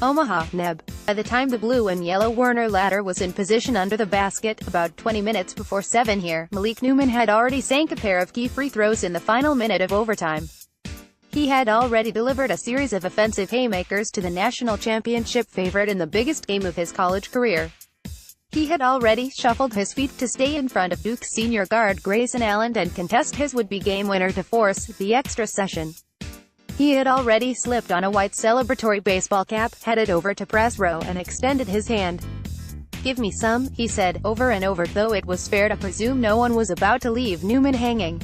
OMAHA, Neb. By the time the blue and yellow Werner ladder was in position under the basket, about 20 minutes before 7 here, Malik Newman had already sank a pair of key free throws in the final minute of overtime. He had already delivered a series of offensive haymakers to the national championship favorite in the biggest game of his college career. He had already shuffled his feet to stay in front of Duke's senior guard Grayson Allen and contest his would-be game winner to force the extra session. He had already slipped on a white celebratory baseball cap, headed over to press row and extended his hand. "Give me some," he said, over and over, though it was fair to presume no one was about to leave Newman hanging.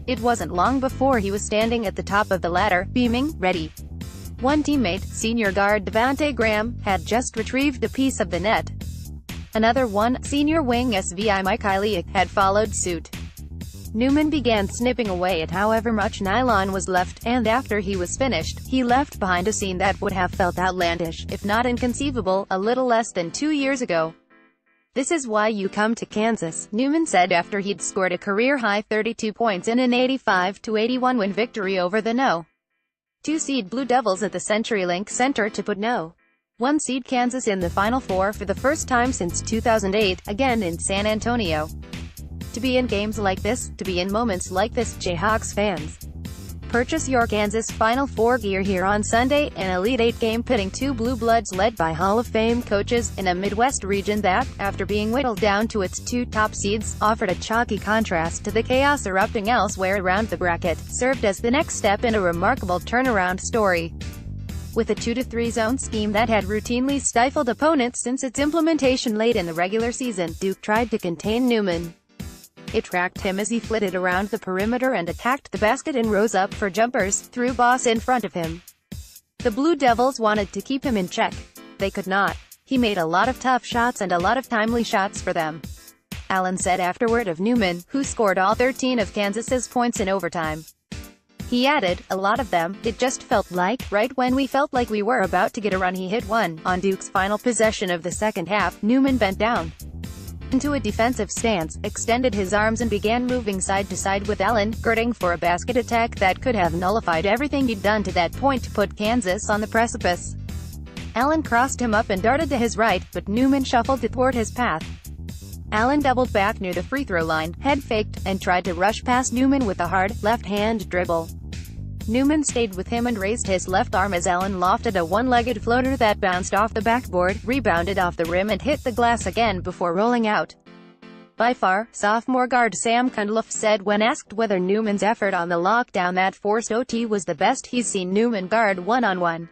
It wasn't long before he was standing at the top of the ladder, beaming, ready. One teammate, senior guard Devontae Graham, had just retrieved a piece of the net. Another one, senior wing SVI Mike Hiley, had followed suit. Newman began snipping away at however much nylon was left, and after he was finished, he left behind a scene that would have felt outlandish, if not inconceivable, a little less than 2 years ago. "This is why you come to Kansas," Newman said after he'd scored a career-high 32 points in an 85-81 win victory over the No. 2 seed Blue Devils at the CenturyLink Center to put No. 1 seed Kansas in the Final Four for the first time since 2008, again in San Antonio. To be in games like this, to be in moments like this, Jayhawks fans. Purchase your Kansas Final Four gear here on Sunday, an Elite Eight game pitting two blue bloods led by Hall of Fame coaches, in a Midwest region that, after being whittled down to its 2 top seeds, offered a chalky contrast to the chaos erupting elsewhere around the bracket, served as the next step in a remarkable turnaround story. With a 2-3 zone scheme that had routinely stifled opponents since its implementation late in the regular season, Duke tried to contain Newman. It tracked him as he flitted around the perimeter and attacked the basket and rose up for jumpers, threw Boss in front of him. The Blue Devils wanted to keep him in check. They could not. He made a lot of tough shots and a lot of timely shots for them. Allen said afterward of Newman, who scored all 13 of Kansas's points in overtime. He added, "A lot of them, it just felt like, right when we felt like we were about to get a run, he hit one." On Duke's final possession of the second half, Newman bent down into a defensive stance, extended his arms and began moving side to side with Allen, girding for a basket attack that could have nullified everything he'd done to that point to put Kansas on the precipice. Allen crossed him up and darted to his right, but Newman shuffled to thwart his path. Allen doubled back near the free throw line, head faked, and tried to rush past Newman with a hard, left-hand dribble. Newman stayed with him and raised his left arm as Allen lofted a one-legged floater that bounced off the backboard, rebounded off the rim and hit the glass again before rolling out. By far, sophomore guard Sam Cundloff said when asked whether Newman's effort on the lockdown that forced OT was the best he's seen Newman guard one-on-one.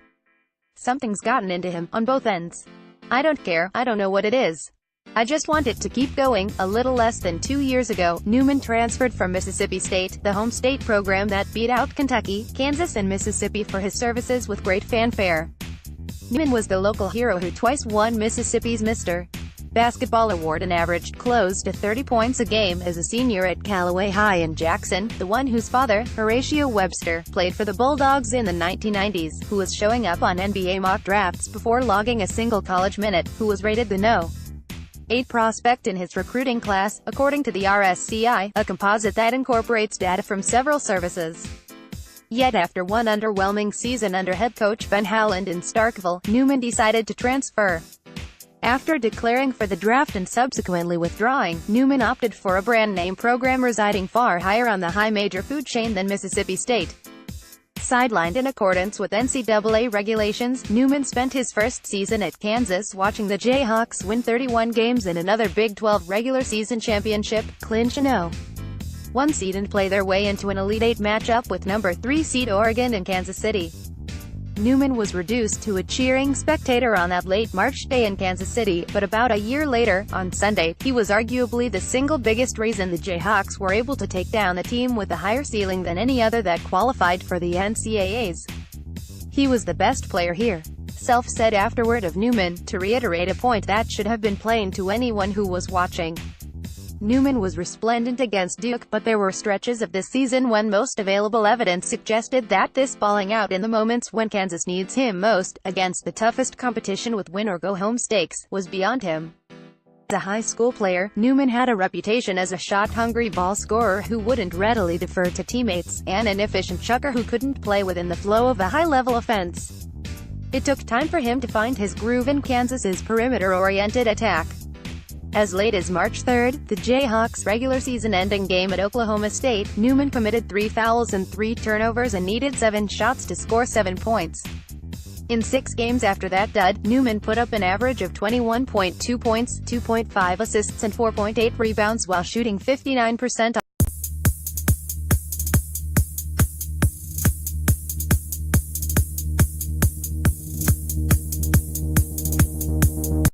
"Something's gotten into him, on both ends. I don't care, I don't know what it is. I just want it to keep going." A little less than 2 years ago, Newman transferred from Mississippi State, the home state program that beat out Kentucky, Kansas and Mississippi for his services with great fanfare. Newman was the local hero who twice won Mississippi's Mr. Basketball award and averaged close to 30 points a game as a senior at Callaway High in Jackson, the one whose father, Horatio Webster, played for the Bulldogs in the 1990s, who was showing up on NBA mock drafts before logging a single college minute, who was rated the No. 8 prospect in his recruiting class, according to the RSCI, a composite that incorporates data from several services. Yet after one underwhelming season under head coach Ben Howland in Starkville, Newman decided to transfer. After declaring for the draft and subsequently withdrawing, Newman opted for a brand-name program residing far higher on the high major food chain than Mississippi State. Sidelined in accordance with NCAA regulations, Newman spent his first season at Kansas watching the Jayhawks win 31 games in another Big 12 regular season championship, clinch a No. 1 seed and play their way into an Elite Eight matchup with number 3 seed Oregon in Kansas City. Newman was reduced to a cheering spectator on that late March day in Kansas City, but about a year later, on Sunday, he was arguably the single biggest reason the Jayhawks were able to take down a team with a higher ceiling than any other that qualified for the NCAAs. "He was the best player here," Self said afterward of Newman, to reiterate a point that should have been plain to anyone who was watching. Newman was resplendent against Duke, but there were stretches of this season when most available evidence suggested that this falling out in the moments when Kansas needs him most, against the toughest competition with win-or-go-home stakes, was beyond him. As a high school player, Newman had a reputation as a shot-hungry ball scorer who wouldn't readily defer to teammates, and an efficient chucker who couldn't play within the flow of a high-level offense. It took time for him to find his groove in Kansas's perimeter-oriented attack. As late as March 3, the Jayhawks' regular season-ending game at Oklahoma State, Newman committed 3 fouls and 3 turnovers and needed 7 shots to score 7 points. In 6 games after that dud, Newman put up an average of 21.2 points, 2.5 assists and 4.8 rebounds while shooting 59%